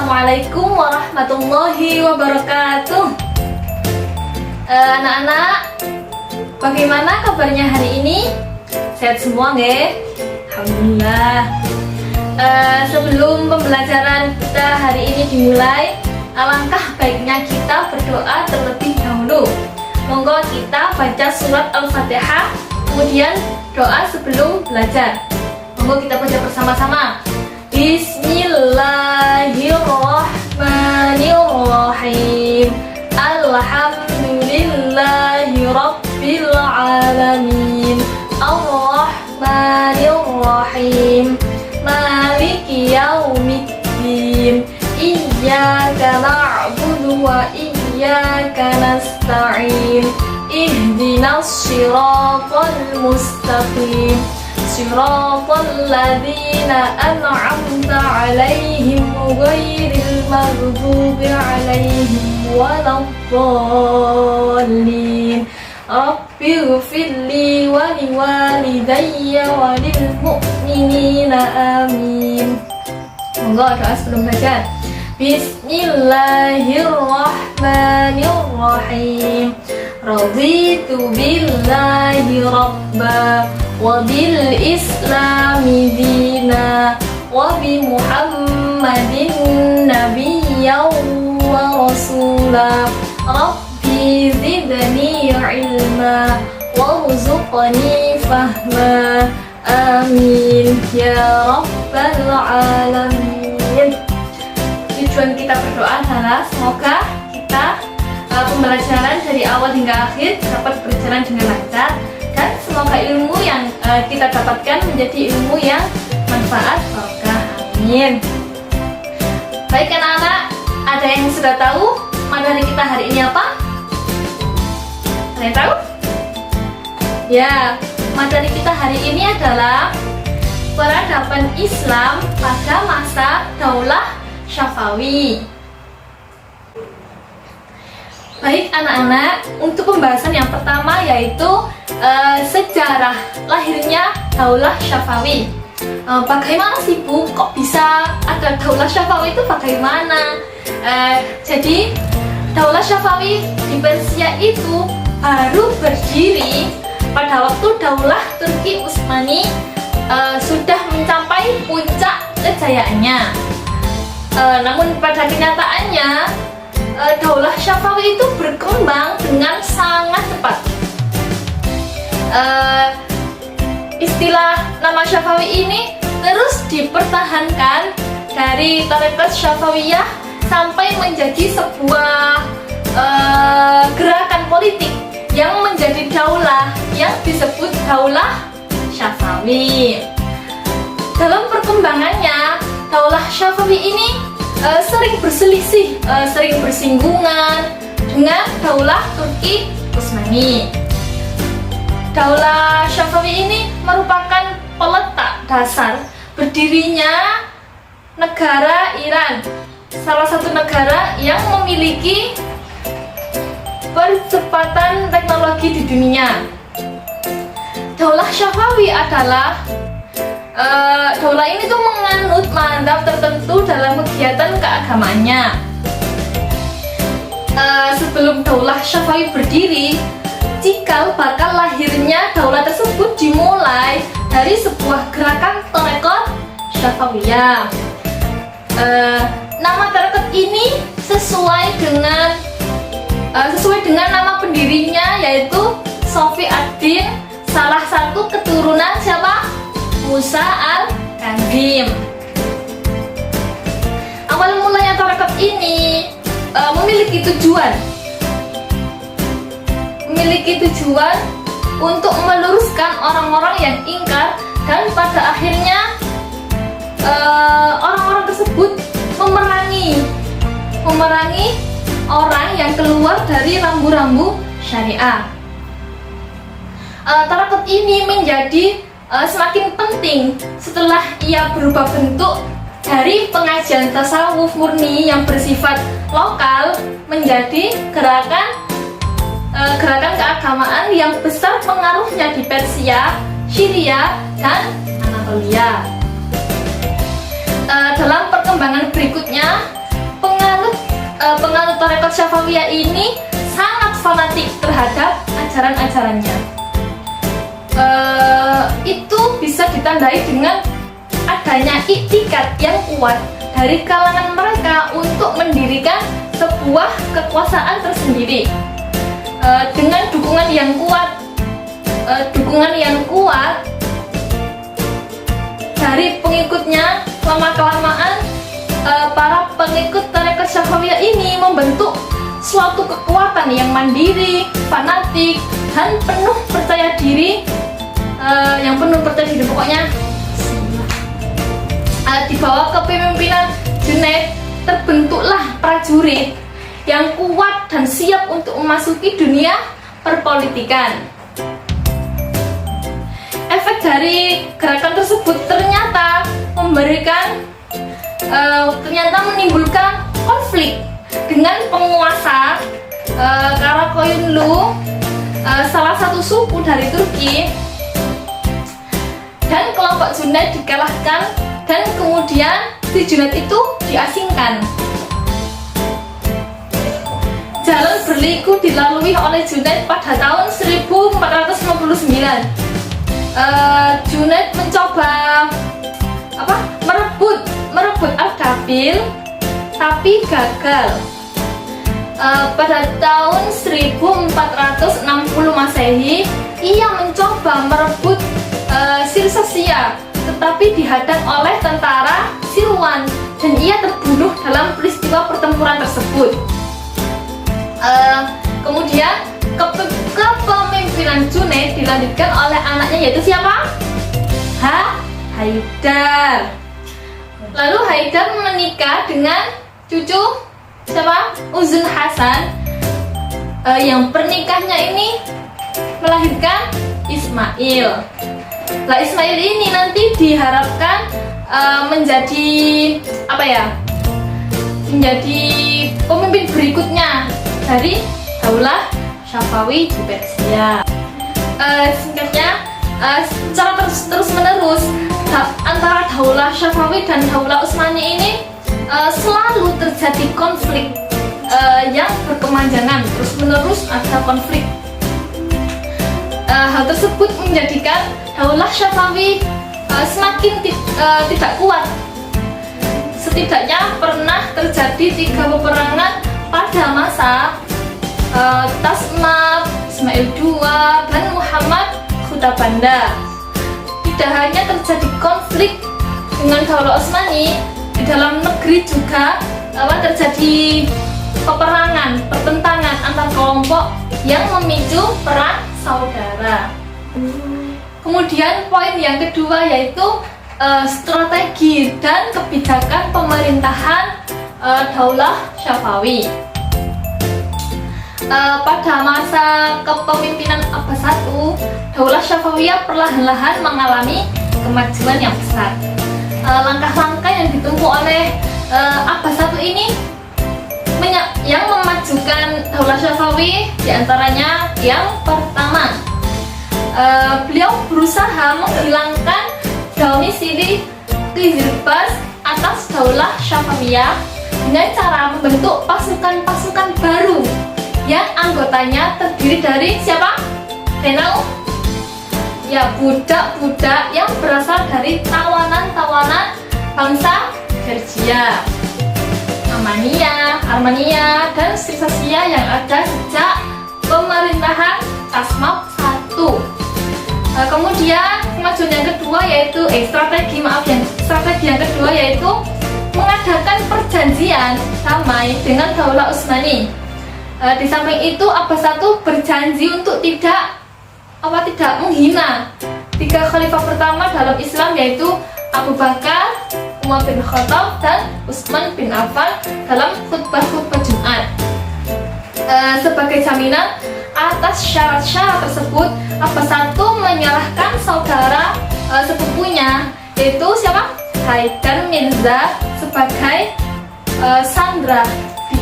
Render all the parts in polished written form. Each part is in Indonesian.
Assalamualaikum warahmatullahi wabarakatuh. Anak-anak, bagaimana kabarnya hari ini? Sehat semua nggih? Alhamdulillah. Sebelum pembelajaran kita hari ini dimulai, alangkah baiknya kita berdoa terlebih dahulu. Monggo kita baca surat Al-Fatihah, kemudian doa sebelum belajar. Monggo kita baca bersama-sama. Bismillahirrahmanirrahim. Alhamdulillahi rabbil alamin. Ar-Rahmanirrahim. Maliki yaumiddin. Iyyaka na'budu wa iyyaka nasta'in. Ihdinas shiratal mustaqim. Shiratal ladzina an'amta 'alaihim ghairil maghdubi 'alaihim waladdallin. Rabbighfirli wa liwalidayya wa lil mu'minina amin. Monggo doa sebelum belajar. Bismillahirrahmanirrahim. Raditu billahi rabba wa bil islami dina wa bi muhammadin nabiyyan wa rasula. Rabbi zidni ilma warzuqni fahma. Amin ya rabbal alamin. Tujuan kita berdoa adalah semoga kita pembelajaran dari awal hingga akhir dapat berjalan dengan lancar, dan semoga ilmu yang kita dapatkan menjadi ilmu yang manfaat barokah. Amin. Baik anak-anak, ada yang sudah tahu materi kita hari ini apa? Ada yang tahu? Ya, materi kita hari ini adalah peradaban Islam pada masa Daulah Syafawi. Baik anak-anak, untuk pembahasan yang pertama yaitu sejarah lahirnya Daulah Syafawi. Bagaimana sih Bu, kok bisa ada Daulah Syafawi itu bagaimana? Jadi Daulah Syafawi di Persia itu baru berdiri pada waktu Daulah Turki Utsmani sudah mencapai puncak kejayaannya. Namun pada kenyataannya Daulah Syafawi itu berkembang dengan sangat cepat. Istilah nama Syafawi ini terus dipertahankan dari tarekat Syafawiyah sampai menjadi sebuah gerakan politik yang menjadi daulah yang disebut Daulah Syafawi. Dalam perkembangannya, Daulah Syafawi ini sering berselisih, sering bersinggungan dengan Daulah Turki Utsmani. Daulah Syafawi ini merupakan peletak dasar berdirinya negara Iran, salah satu negara yang memiliki percepatan teknologi di dunia. Daulah Syafawi adalah daulah ini tuh menganut mazhab tertentu dalam kegiatan keagamaannya. Sebelum Daulah Syafawi berdiri, cikal bakal lahirnya daulah tersebut dimulai dari sebuah gerakan tarekat Syafawiyah. Nama tarekat ini sesuai dengan nama pendirinya, yaitu Sofi ad-Din, salah satu keturunan siapa? Musa al-Kazim. Awal mulanya tarekat ini memiliki tujuan untuk meluruskan orang-orang yang ingkar, dan pada akhirnya orang-orang tersebut memerangi orang yang keluar dari rambu-rambu syariah. Tarekat ini menjadi semakin penting setelah ia berubah bentuk dari pengajian tasawuf murni yang bersifat lokal menjadi gerakan keagamaan yang besar pengaruhnya di Persia, Syria, dan Anatolia. Dalam perkembangan berikutnya, penganut tarekat Syafawiyah ini sangat fanatik terhadap ajaran-ajarannya. Itu bisa ditandai dengan adanya iktikad yang kuat dari kalangan mereka untuk mendirikan sebuah kekuasaan tersendiri. Dengan dukungan yang kuat dari pengikutnya, lama-kelamaan para pengikut tarekat Syafawiyah ini membentuk suatu kekuatan yang mandiri, fanatik, dan penuh percaya diri. Pokoknya di bawah kepemimpinan Junaid terbentuklah prajurit yang kuat dan siap untuk memasuki dunia perpolitikan. Efek dari gerakan tersebut ternyata menimbulkan konflik dengan penguasa Karakoyunlu, salah satu suku dari Turki, dan kelompok Junaid dikalahkan dan kemudian si Junaid itu diasingkan. Jalan berliku dilalui oleh Junaid pada tahun 1459. Junaid mencoba merebut Ardabil, tapi gagal. Pada tahun 1460 Masehi, ia mencoba merebut Sirsasia, tetapi dihadang oleh tentara Silwan dan ia terbunuh dalam peristiwa pertempuran tersebut. Kemudian kepemimpinan Junaid dilanjutkan oleh anaknya, yaitu siapa? Haidar. Lalu Haidar menikah dengan cucu siapa? Uzun Hasan, yang pernikahannya ini melahirkan Ismail. Nah, Ismail ini nanti diharapkan menjadi pemimpin berikutnya dari Daulah Syafawi di Persia. Singkatnya, secara terus-menerus antara Daulah Syafawi dan Daulah Utsmani ini selalu terjadi konflik yang berkepanjangan, terus-menerus ada konflik. Hal tersebut menjadikan Daulah Syafawi semakin tidak kuat. Setidaknya pernah terjadi 3 peperangan pada masa Tasmab, Ismail II, dan Muhammad Khutabanda. Tidak hanya terjadi konflik dengan Daulah Utsmani, di dalam negeri juga terjadi peperangan, pertentangan antar kelompok yang memicu perang saudara. Kemudian poin yang kedua yaitu strategi dan kebijakan pemerintahan Daulah Syafawi. Pada masa kepemimpinan Abbas I, Daulah Syafawiyah perlahan-lahan mengalami kemajuan yang besar. Langkah-langkah yang ditempuh oleh Abbas I ini yang memajukan Daulah Syafawi, diantaranya yang pertama, beliau berusaha menghilangkan domisili Qizilbash atas Daulah Syafawiyah dengan cara membentuk pasukan-pasukan baru yang anggotanya terdiri dari siapa? Tahu? Ya, budak-budak yang berasal dari tawanan-tawanan bangsa Persia, Armenia, dan Sirsasia yang ada sejak pemerintahan Tasmab I. Kemudian kemajuan yang kedua yaitu strategi yang kedua yaitu mengadakan perjanjian damai dengan Daulah Utsmani. Di samping itu Abbas I berjanji untuk tidak menghina 3 khalifah pertama dalam Islam, yaitu Abu Bakar, Umar bin Khattab, dan Utsman bin Affan dalam khutbah-khutbah Jumat. Sebagai jaminan atas syarat-syarat tersebut, Abbas I menyalahkan saudara sepupunya, yaitu siapa? Haidar Mirza, sebagai sandra di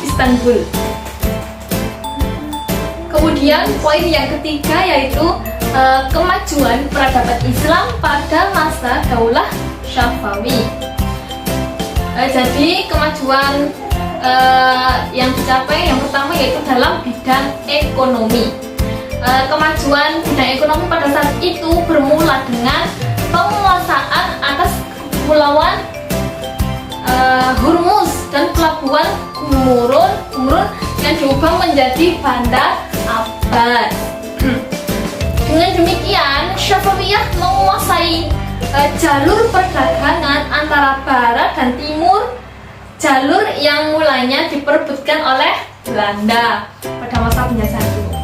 Istanbul. Kemudian poin yang ketiga yaitu kemajuan peradaban Islam pada masa Daulah Syafawi. Jadi kemajuan yang dicapai yang pertama yaitu dalam bidang ekonomi. Kemajuan bidang ekonomi pada saat itu bermula dengan penguasaan atas kepulauan Hormuz dan pelabuhan Qumrun yang diubah menjadi Bandar Abbas. Dengan demikian, Safawiyah menguasai jalur perdagangan antara barat dan timur, jalur yang mulanya diperebutkan oleh Belanda pada masa penjajahan dulu.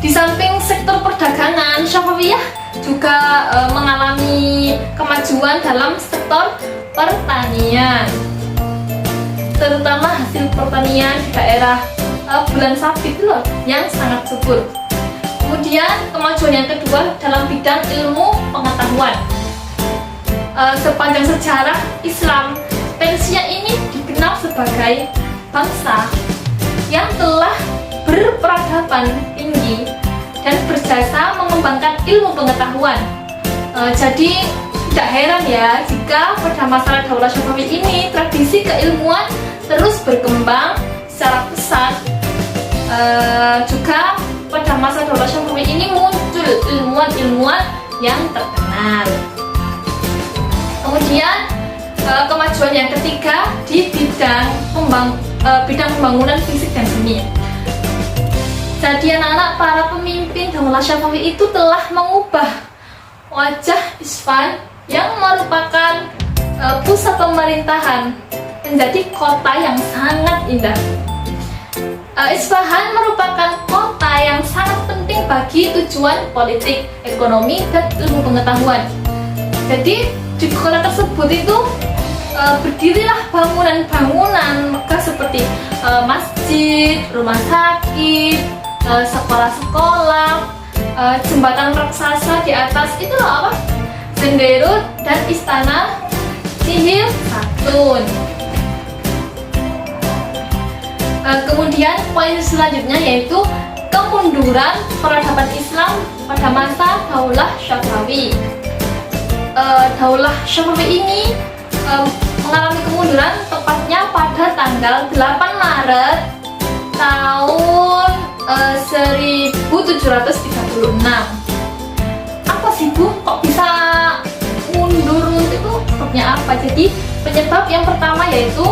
Di samping sektor perdagangan, Safawiyah juga mengalami kemajuan dalam sektor pertanian, terutama hasil pertanian di daerah Bulan Sabit loh yang sangat subur. Kemudian kemajuan yang kedua dalam bidang ilmu pengetahuan. Sepanjang sejarah Islam, Persia ini dikenal sebagai bangsa yang telah berperadaban tinggi dan berjasa mengembangkan ilmu pengetahuan. Jadi tidak heran ya jika pada masa Daulah Syafawi ini tradisi keilmuan terus berkembang secara pesat. Juga pada masa Daulah Syafawi ini muncul ilmuwan-ilmuwan yang terkenal. Kemudian kemajuan yang ketiga di bidang pembangunan fisik dan seni. Jadi anak-anak, para pemimpin Daulah Syafawi itu telah mengubah wajah Isfahan yang merupakan pusat pemerintahan menjadi kota yang sangat indah. Isfahan merupakan kota yang sangat penting bagi tujuan politik, ekonomi, dan ilmu pengetahuan. Jadi di kota tersebut itu berdirilah bangunan-bangunan megah seperti masjid, rumah sakit, sekolah-sekolah, jembatan raksasa di atas itu loh apa? Zenderut dan istana Sihir Satun. Kemudian poin selanjutnya yaitu kemunduran peradaban Islam pada masa Daulah Syafawi. Daulah Syafawi ini mengalami kemunduran tepatnya pada tanggal 8 Maret tahun 1736. Apa sih Bu? Kok bisa mundur itu? Sebabnya apa? Jadi penyebab yang pertama yaitu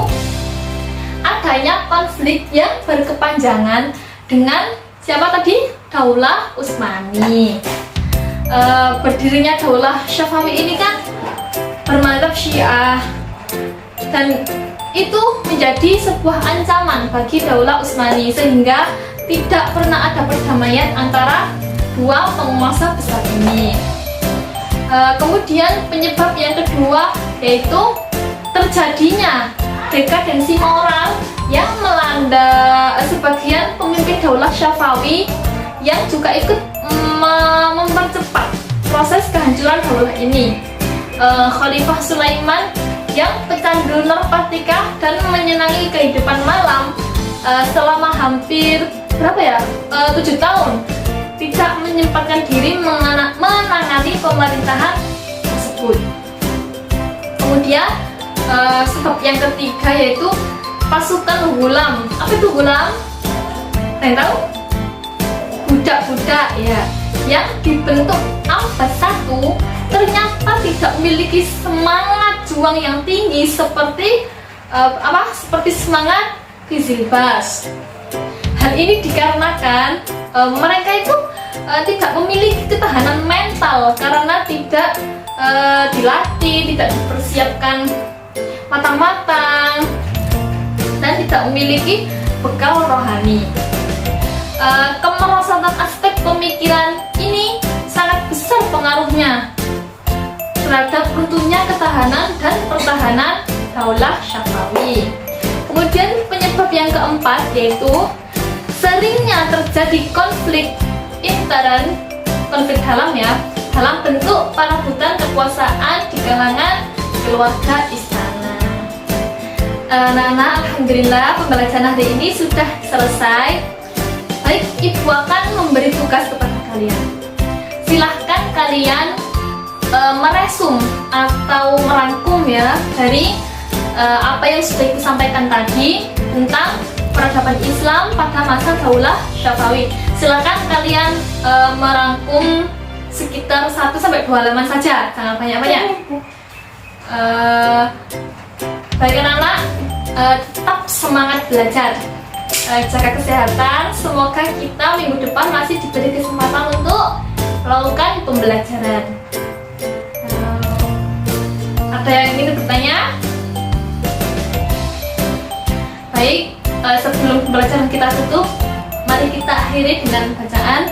adanya konflik yang berkepanjangan dengan siapa tadi? Daulah Utsmani. Berdirinya Daulah Syafawi ini kan bermadzhab Syiah dan itu menjadi sebuah ancaman bagi Daulah Utsmani sehingga tidak pernah ada perdamaian antara dua penguasa besar ini. Kemudian penyebab yang kedua yaitu terjadinya dekadensi moral yang melanda sebagian pemimpin Daulah Syafawi yang juga ikut mempercepat proses kehancuran daulah ini. Khalifah Sulaiman yang pecandu narkotika dan menyenangi kehidupan malam selama hampir 7 tahun tidak menyempatkan diri menangani pemerintahan tersebut. Kemudian sebab yang ketiga yaitu pasukan Ghulam. Apa itu Ghulam? Kalian tahu? Budak-budak ya yang dibentuk Abbas I ternyata tidak memiliki semangat juang yang tinggi seperti seperti semangat Qizilbash. Hal ini dikarenakan mereka itu tidak memiliki ketahanan mental karena tidak dilatih, tidak dipersiapkan matang-matang dan tidak memiliki bekal rohani. Kemerosotan aspek pemikiran ini sangat besar pengaruhnya terhadap runtuhnya ketahanan dan pertahanan Daulah Syafawi. Kemudian penyebab yang keempat yaitu seringnya terjadi konflik intern, konflik dalam ya, dalam bentuk perebutan kekuasaan di kalangan keluarga istana. Nana, alhamdulillah pembelajaran hari ini sudah selesai. Baik, Ibu akan memberi tugas kepada kalian. Silahkan kalian meresum atau merangkum ya dari apa yang sudah Ibu sampaikan tadi tentang peradaban Islam pada masa Daulah Syafawi. Silakan kalian merangkum sekitar 1-2 halaman saja, jangan banyak-banyak. Baik anak-anak, tetap semangat belajar, jaga kesehatan. Semoga kita minggu depan masih diberi kesempatan untuk melakukan pembelajaran. Ada yang ingin bertanya? Baik, sebelum pembelajaran kita tutup, mari kita akhiri dengan bacaan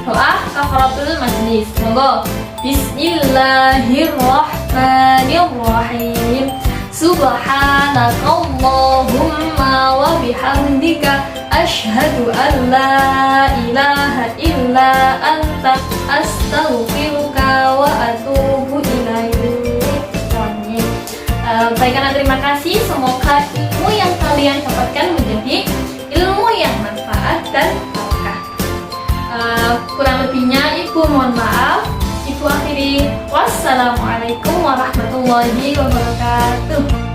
doa kafaratul majlis. Monggo. Bismillahirrahmanirrahim. Subhanakallahumma wa bihamdika asyhadu an la ilaha illa anta astaghfiruka wa atubu ilaik. Baiklah, terima kasih. Semoga ilmu yang kalian dapatkan menjadi ilmu yang manfaat dan barokah. Kurang lebihnya Ibu mohon maaf. Ibu akhiri. Wassalamualaikum warahmatullahi wabarakatuh.